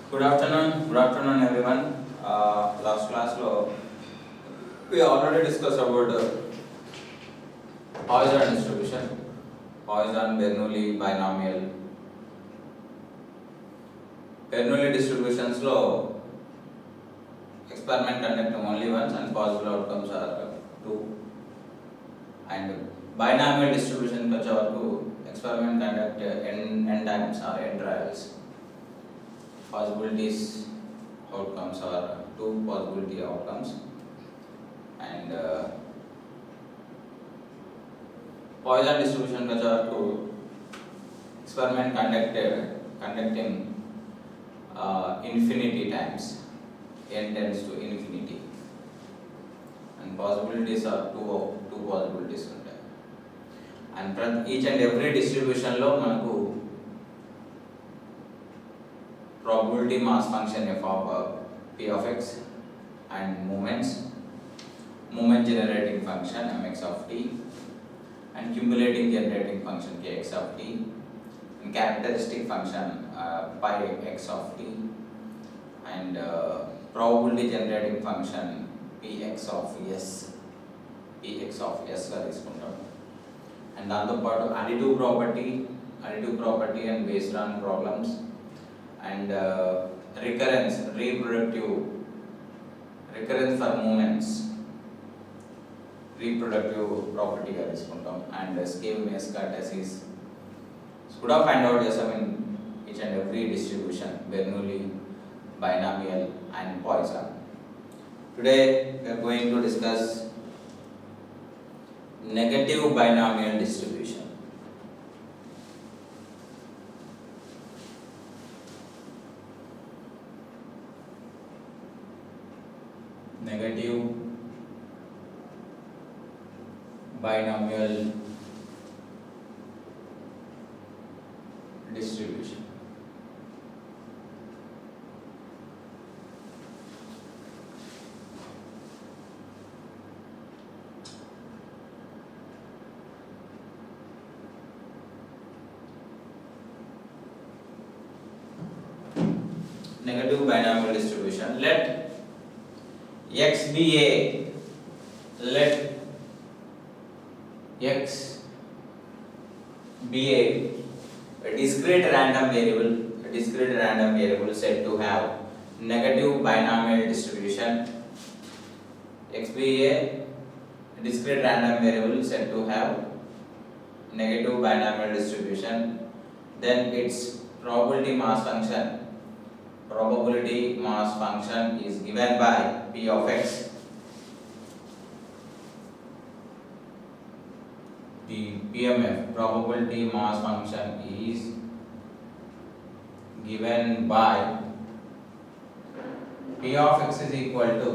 Good afternoon everyone. Last class lo we already discussed about Poisson distribution, Poisson Bernoulli binomial. Bernoulli distributions lo experiment conduct only once and possible outcomes are two. And binomial distribution experiment conduct n times or n trials. Possibilities outcomes are two possibility outcomes, and Poisson distribution experiment conducting infinity times, n tends to infinity, and possibilities are two possibilities ఉంటాయి. And each and every distribution లో మనకు probability mass function f of p of x and moment generating function mx of t and cumulating generating function kx of t and characteristic function pi x of t and probability generating function px of s గా తీసుకుంటాం. And దాంతోపాటు additive property and based on problems and recurrence for moments reproductive property గా తీసుకుంటాం. And scale Mascatasis కూడా find out చేసాం in each and every distribution, Bernoulli, binomial and Poisson. Today we are going to discuss negative binomial distribution. Negative binomial distribution. Negative binomial distribution. Let x be a discrete random variable said to have negative binomial distribution. X be a discrete random variable said to have negative binomial distribution, then its probability mass function is given by p of x. The PMF, probability mass function, is given by p of x is equal to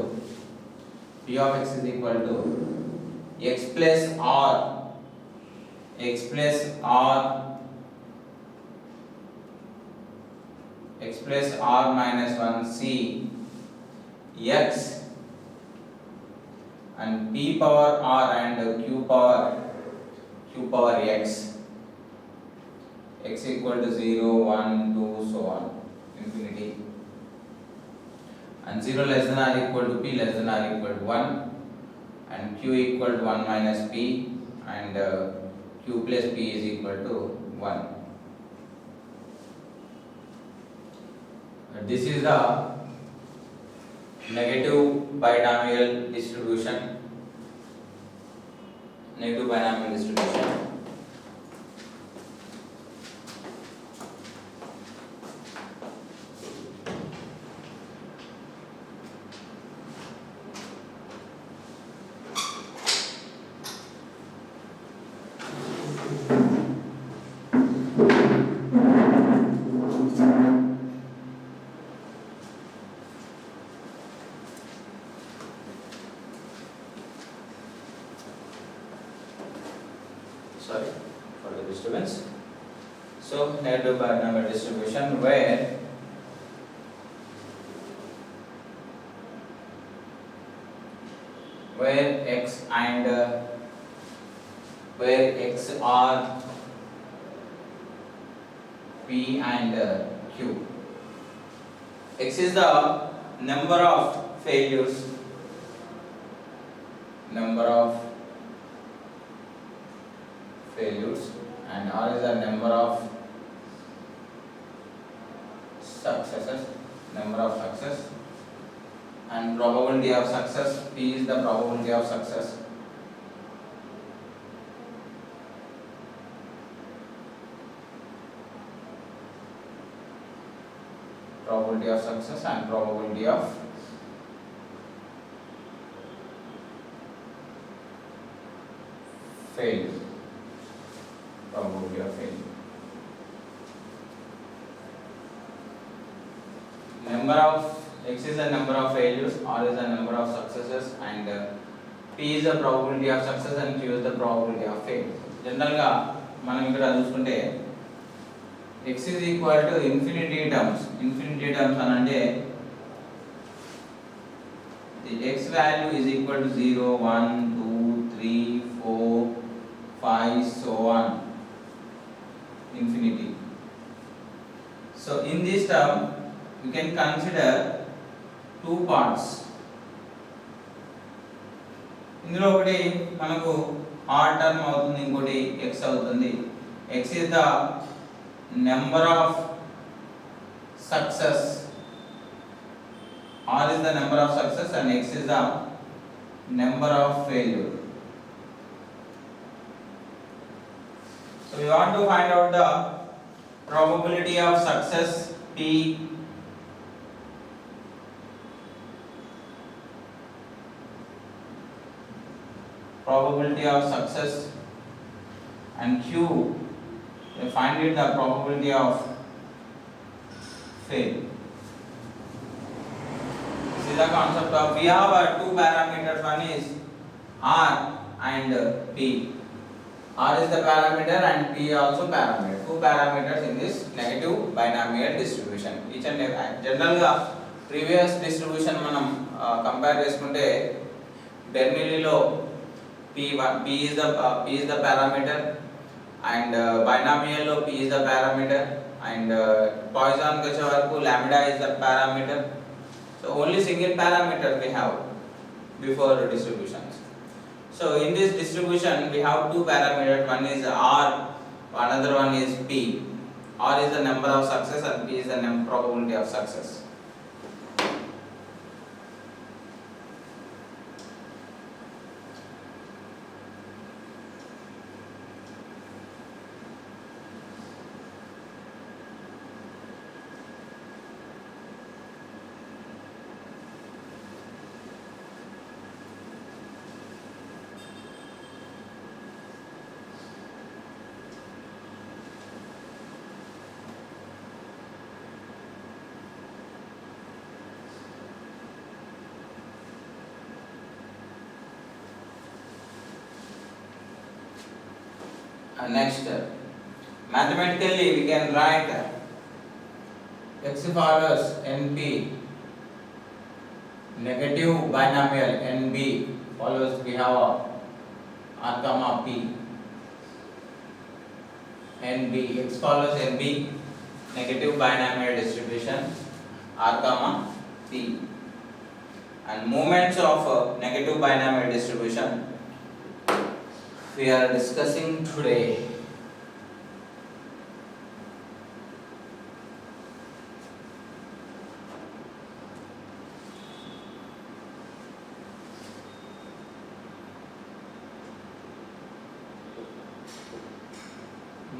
x plus r minus 1 c x and p power r and q power x equal to 0, 1, 2, so on, infinity, and 0 less than or equal to p less than or equal to 1, and q equal to 1 minus p, and q plus p is equal to 1. This is the negative binomial distribution. Sorry for the disturbance. So negative binomial distribution where x and where x are P and Q. X is the number of failures, and R is the number of successes, and probability of success, P is the probability of success. Probability of success and probability of failure. Probability of failure. Number of X is the number of failures, R is the number of successes, and P is the probability of success and Q is the probability of failure. General గా మనం ఇక్కడ చూసుకుంటే x is equal to infinity terms అని అంటే the x value is equal to 0, 1, 2, 3, 4, 5, so on, infinity. So in this term we can consider two parts. ఇందులో ఒకటి మనకు r term అవుతుంది, ఇంకోటి x అవుతుంది. x is the number of success, R is the number of success and X is the number of failure. So we want to find out the probability of success P, probability of success, and Q, we find it the probability of fail. This is the concept of, we have two parameters, one is R and P. R is the parameter and P also parameter. Two parameters in this negative binomial distribution. Each and every general ga previous distribution manam compare చేసుకుంటే Bernoulli లో P is the parameter, and binomial లో P is the parameter, and Poisson కి వచ్చే వరకు lambda is the parameter. So only single parameter we have before distributions. So in this distribution we have two parameters, one is R, another one is P. R is the number of success and P is the probability of success. Next, mathematically we can write x follows np, negative binomial nb follows, we have r comma p, nb, x follows nb, negative binomial distribution r comma p, and moments of negative binomial distribution we are discussing today.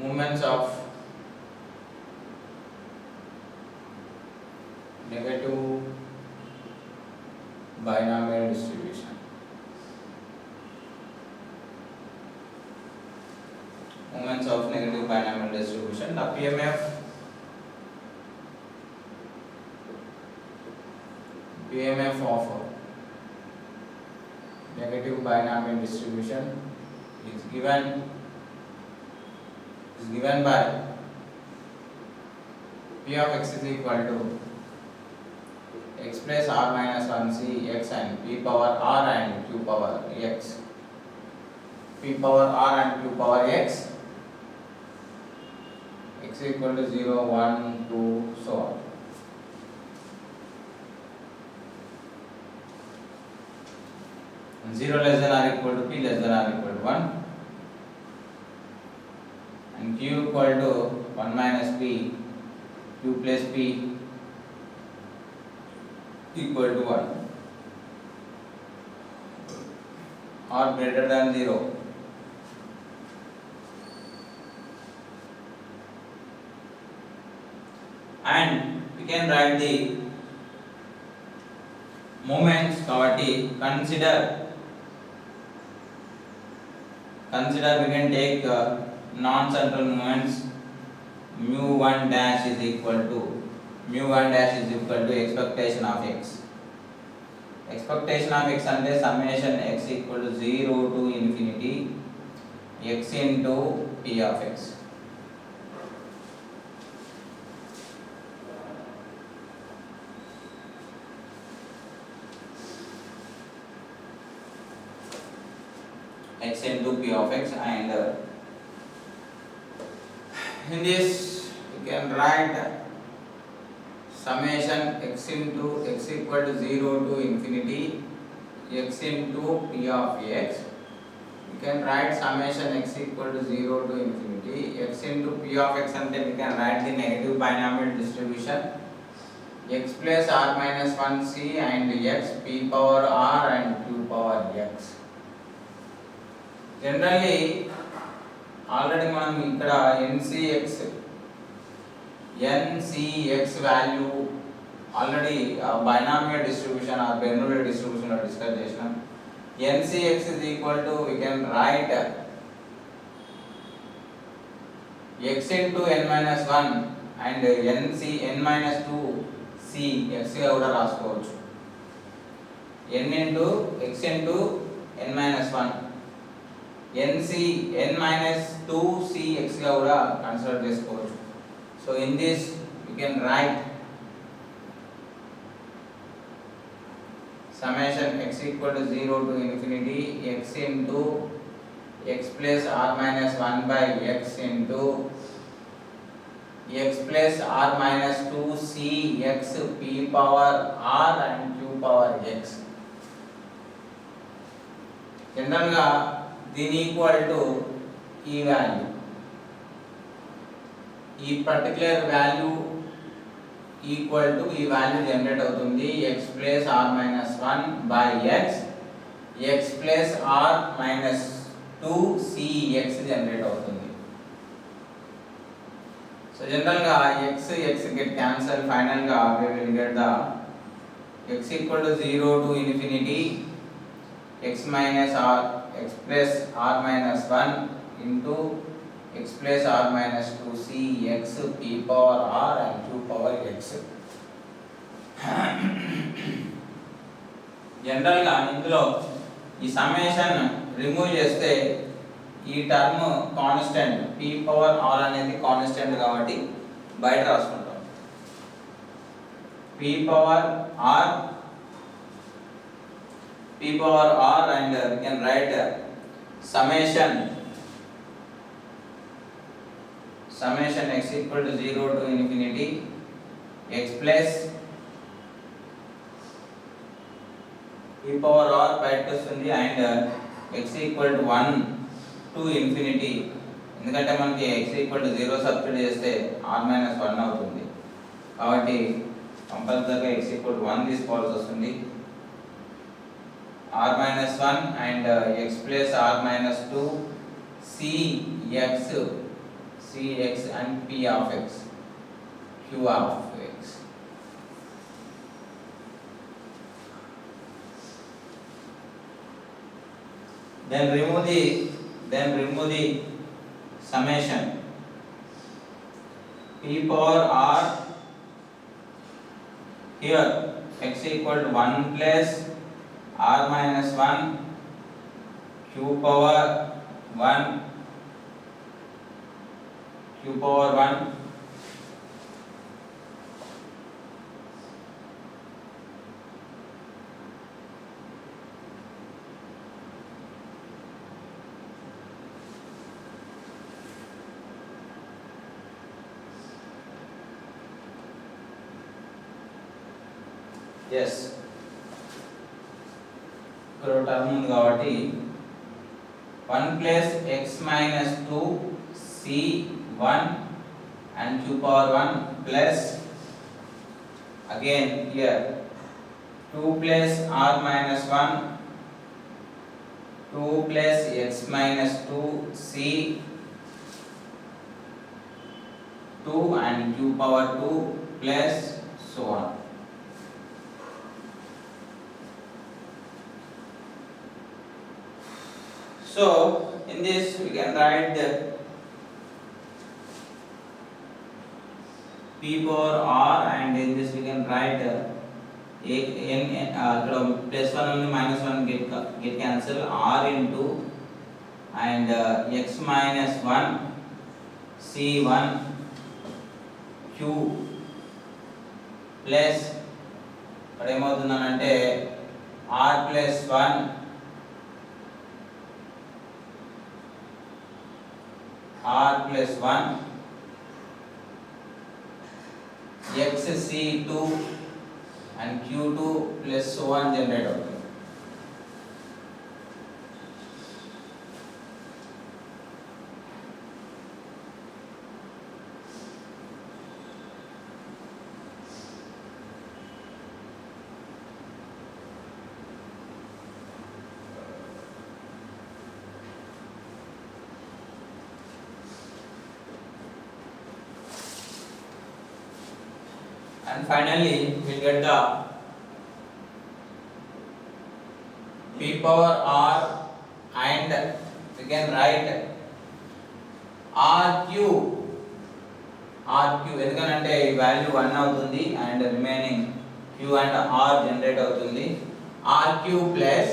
Moments of negative binomial distribution. Moments of negative binomial distribution. The PMF of negative binomial distribution is given by P of x is equal to x plus r minus 1c x and p power r and q power x. P power r and q power x is equal to 0, 1, 2, so on. 0 less than or equal to p less than or equal to 1, and q equal to 1 minus p, q plus p equal to 1 or greater than 0. And we can write the moments కాబట్టి consider we can take non-central moments mu1 dash is equal to expectation of x. Expectation of x అంటే summation x equal to 0 to infinity x into p of x. X into p of x, and in this you can write summation x into x equal to 0 to infinity x into p of x. You can write summation x equal to 0 to infinity x into p of x, and then we can write the negative binomial distribution x plus r minus 1c and x p power r and q power x. Generally already మనం ఇక్కడ NCX value already binomial distribution or Bernoulli distribution లో discuss చేసినాం. NCX is equal to, we can write x into n minus 1 and n minus 2 c x గా కూడా రాసుకోవచ్చు. n into x into n minus 1 n minus 2 c x గా కూడా consider చేసుకోవచ్చు. So in this we can write summation x equal to 0 to infinity x into x plus r minus 1 by x into x plus r minus 2 c x p power r and q power x. General గా దీని equal to ఈ value, ఈ particular value equal to ఈ value generate అవుతుంది x plus r minus 1 by x plus r minus 2 cx generate అవుతుంది. So general గా x get cancel, final గా we will get the x equal to 0 to infinity x minus r x plus r minus 1 into x plus r minus 2 c x p power r and q power x. General గా ఇందులో ఈ summation remove చేస్తే ఈ term constant p power r అనేది constant కాబట్టి బయట రాసుకుంటాం. p power r and we can write summation x equal to 0 to infinity x plus p power r బయటకు వస్తుంది and x equal to 1 to infinity, ఎందుకంటే మనకి x equal to 0 సబ్స్టిట్యూట్ చేస్తే r minus 1 అవుతుంది కాబట్టి కంపల్సరీగా x equal to 1 తీసుకోవాల్సి వస్తుంది. r minus 1 and x plus r minus 2 cx and p of x q of x. Then remove the summation p power r, here x equal to 1 plus r minus 1 q power 1 yes. ఇక్కడ term ఉంది కాబట్టి 1 plus x minus 2 c1 and q power 1 plus again here 2 plus r minus 1 2 plus x minus 2 c 2 and q power 2 plus so on. So in this we can write the p power r, and in this we can write plus 1 only minus 1 get cancel, r into and x minus 1 c1 q plus ఇక్కడ ఏమవుతుందనంటే r plus 1 r plus 1 x c2 and q2 plus so on generate అవుతుంది. And finally we get the p power r, and we can write rq ఎందుకంటే ఈ value 1 అవుతుంది and remaining q and r generate అవుతుంది. rq plus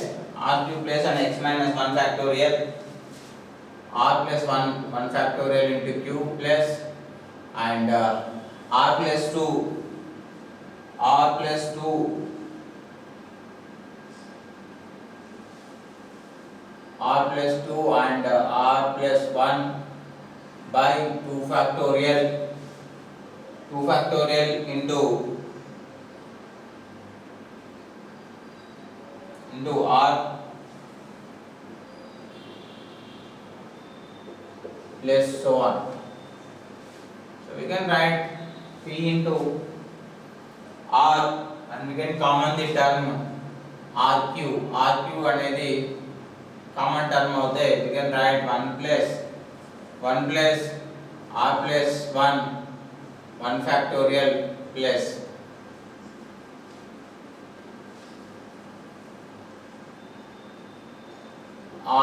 and x minus 1 factorial r plus 1 factorial into q plus and r plus 2 r plus 2 and r plus 1 by 2 factorial into r plus so on. So we can write p into r, and we can common the term rq అనేది common term అవుతే we can write 1 plus r plus 1 factorial plus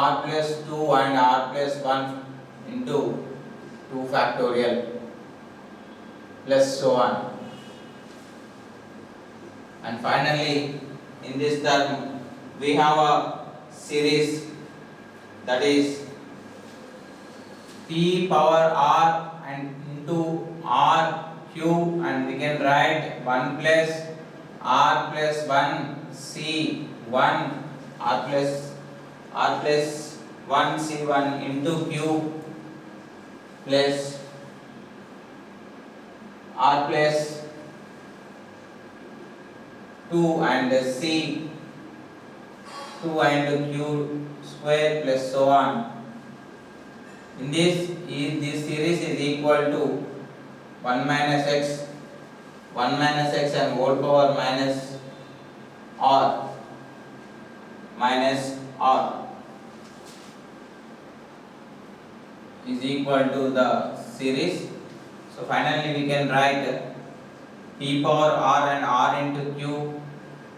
r plus 2 and r plus 1 into 2 factorial plus so on. And finally in this term we have a series that is p power r and into r cube, and we can write 1 plus r plus 1 c1 r plus 1 c1 into cube plus r plus 2 and c 2 and q square plus so on. In this series is equal to 1 minus x and whole power minus r is equal to the series. So finally we can write p power r and r into q,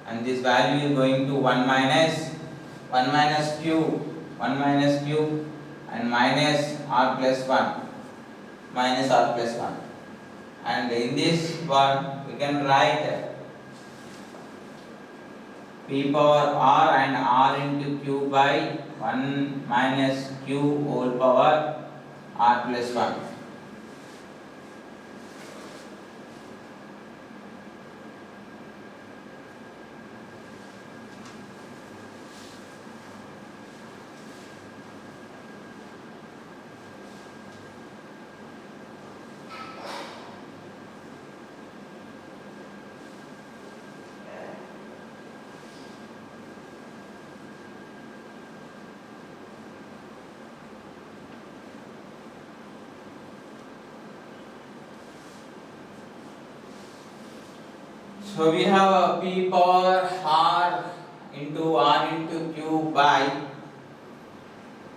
and this value is going to 1 minus q and minus r plus 1, and in this one we can write p power r and r into q by 1 minus q whole power r plus 1. So we have a p power r into q by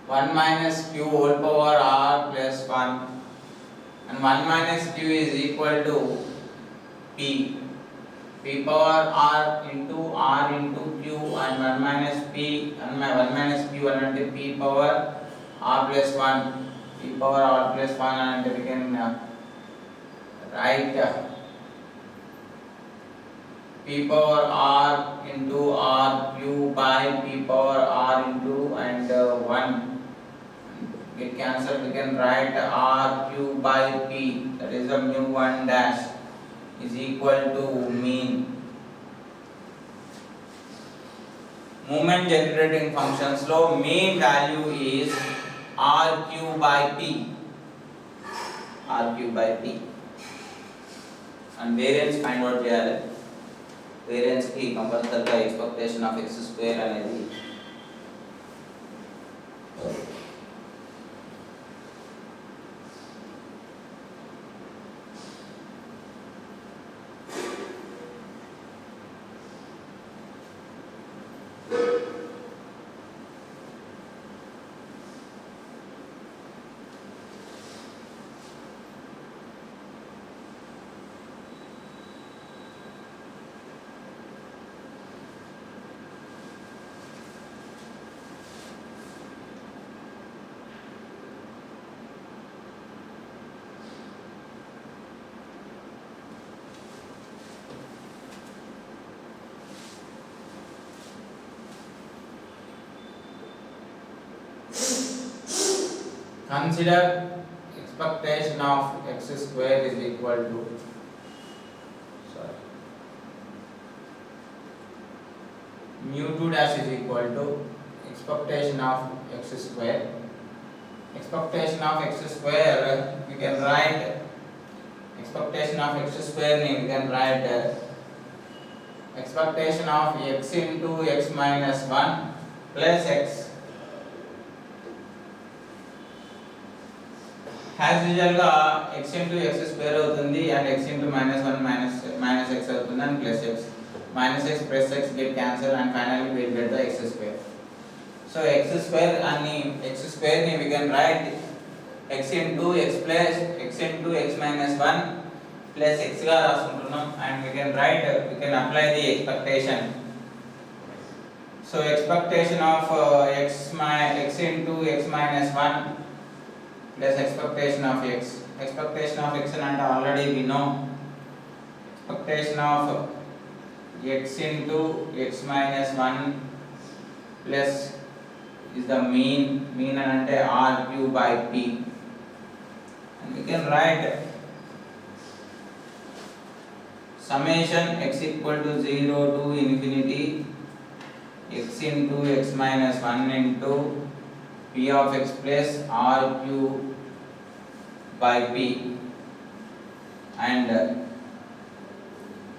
1 minus q whole power r plus 1, and 1 minus q is equal to p power r into q, and 1 minus p and 1 minus q అంటే p power r plus 1, p power r plus 1 అంటే we can write p power r into r q by p power r into and 1 get cancelled. We can write r q by p, that is the mu 1 dash is equal to mean. Moment generating functions lo mean value is r q by p, and variance find out cheyali. Variance ki కంపల్సరీగా expectation of x square అనేది consider expectation of x square is equal to mu 2 dash is equal to expectation of x square. Expectation of x square we can write expectation of x square we can write expectation of x into x minus 1 plus x. As usual గా x into x square అవుతుంది and x into minus 1 minus x అవుతుంది and plus x. Minus x plus x get cancelled and finally we will get the x square. So x square ni we can write x into x plus x into x minus 1 plus x గా రాసుకుంటున్నాం, and we can apply the expectation. So expectation of x into x minus 1 plus expectation of x. Expectation of x and already we know. Expectation of x into x minus 1 plus is the mean and r q by p, and we can write summation x equal to 0 to infinity x into x minus 1 into p of x plus r q by p, and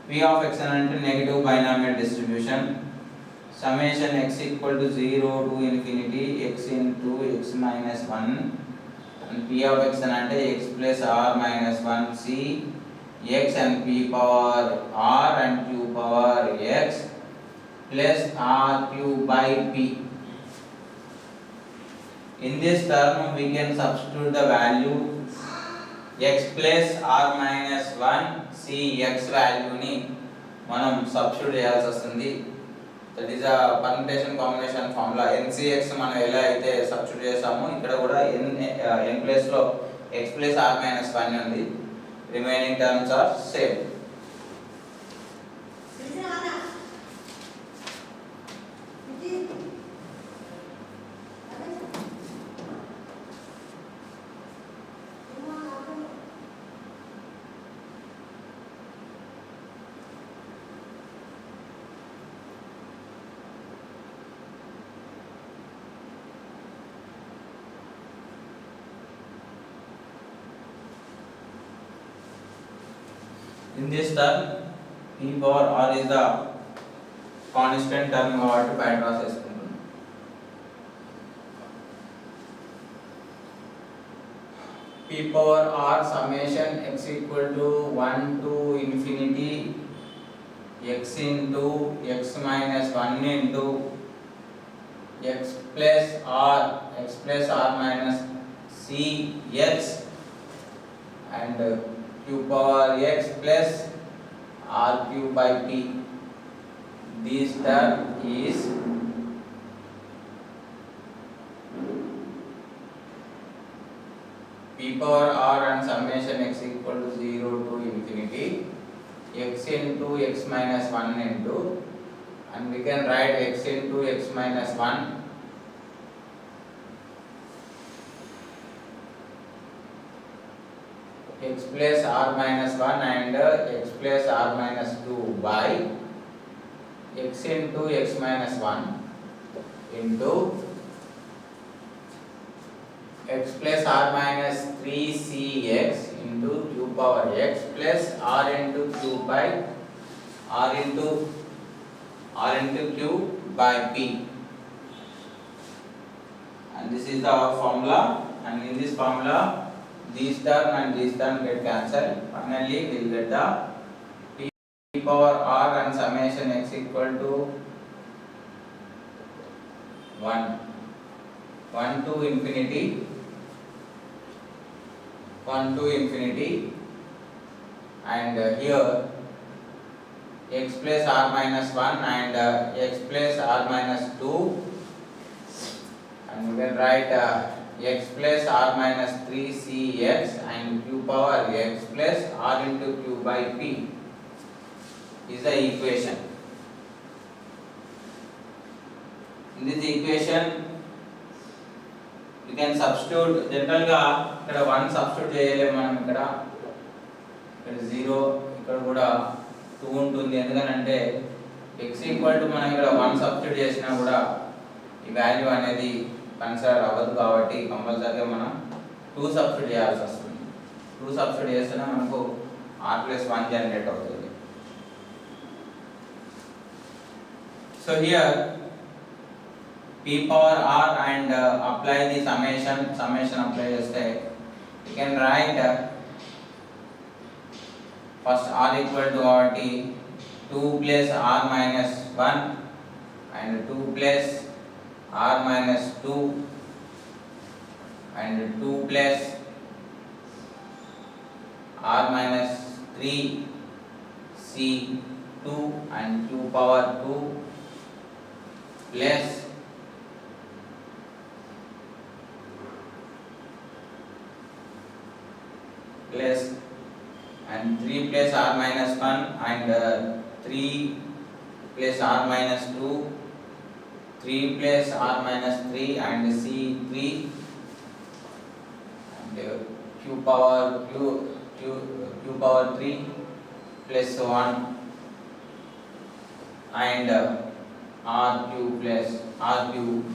p of x అంటే negative binomial distribution. Summation x equal to 0 to infinity x into x minus 1 and p of x అంటే x plus r minus 1 c x and p power r and q power x plus r q by p. In this term we can substitute the value x plus r minus 1 c x value ni మనం substitute చేయాల్సి వస్తుంది. That is a permutation combination formula. ncx మనం ఎలా అయితే substitute చేసామో ఇక్కడ కూడా n place లో x ప్లస్ r మైనస్ 1 ఉంది. Remaining terms are same. In this term, p power r is the constant term కాబట్టి బయట రాసేసుకుంటున్నాం. p power r summation x equal to 1 to infinity x into x minus 1 into x plus r minus c x and q power x plus r cube by p. This term is p power r and summation x equal to 0 to infinity x into x minus 1 into, and we can write x into x minus 1 x plus r minus 1 and x plus r minus 2 by x into x minus 1 into x plus r minus 3cx into q power x plus r into q by r into q by p, and this is the formula, and in this formula this term and this term get cancelled. Finally we will get the p power r and summation x equal to 1 to infinity and here x plus r minus 1 and x plus r minus 2, and we can write x plus r minus 3cx and q power x plus r into q by p is the equation. In this equation we can substitute, general గా ఇక్కడ 1 substitute చేయలేము మనం, ఇక్కడ 0, ఇక్కడ కూడా 2 ఉంటుంది. ఎందుకంటే x equal to మనం ఇక్కడ 1 సబ్స్టిట్యూట్ చేసినా కూడా ఈ వాల్యూ అనేది కన్సిడర్ అవ్వదు, కాబట్టి కంపల్సరీగా మనం 2 సబ్స్టిట్యూట్ చేయాల్సి వస్తుంది. 2 సబ్స్టిట్యూట్ చేస్తేనే మనకు r plus 1 జనరేట్ అవుతుంది. So here p power r and apply the summation apply cheste we can write first r equal to what 2 plus r minus 1 and 2 plus r minus 2 and 2 plus r minus 3 c 2 and q power 2 plus and 3 plus r minus 1 and 3 plus r minus 2, 3 plus r minus 3 and c 3 and q power 3 plus 1 and r cube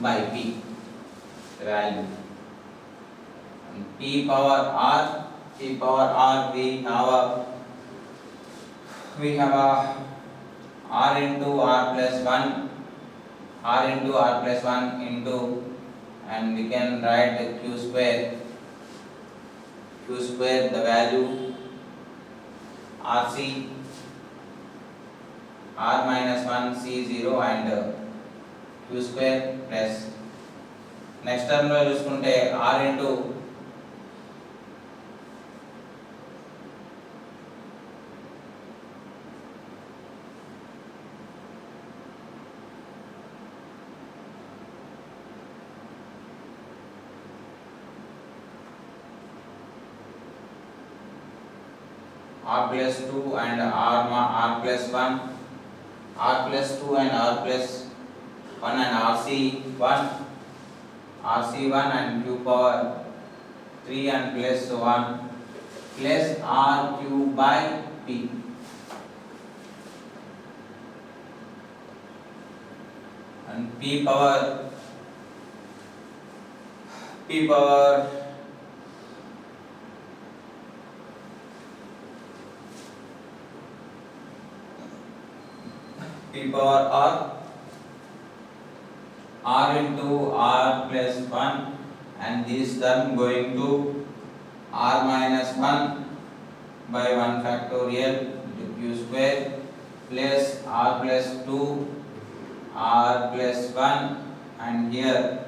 by p value, and p power r we have a r into r plus 1 into, and we can write q square the value rc r minus 1 c 0 and q square plus next term లో చూసుకుంటే r into r plus 2 and r plus 1, r plus 2 and r plus 1 and rc1 and q power 3 and plus 1 plus r cube by p, and p power r into r plus 1, and this term going to r minus 1 by 1 factorial into q square plus r plus 2 r plus 1, and here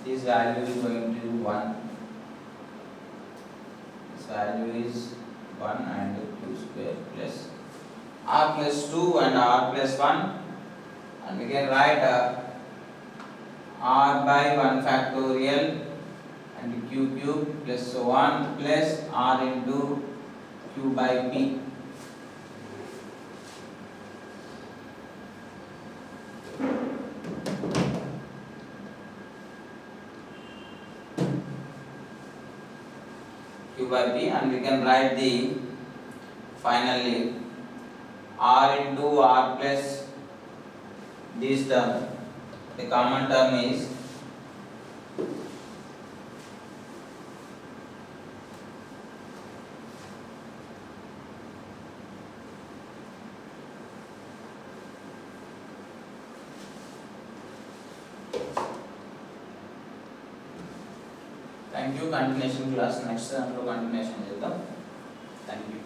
this value is going to be 1. This value is 1 and q square plus r plus 2 and r plus 1, and we can write r by 1 factorial and q cube plus so on plus r into q by p. Q by p, and we can write the finally r into r plus this term. The common term is thank you. Continuation class next time lo continuation చేద్దాం. Thank you.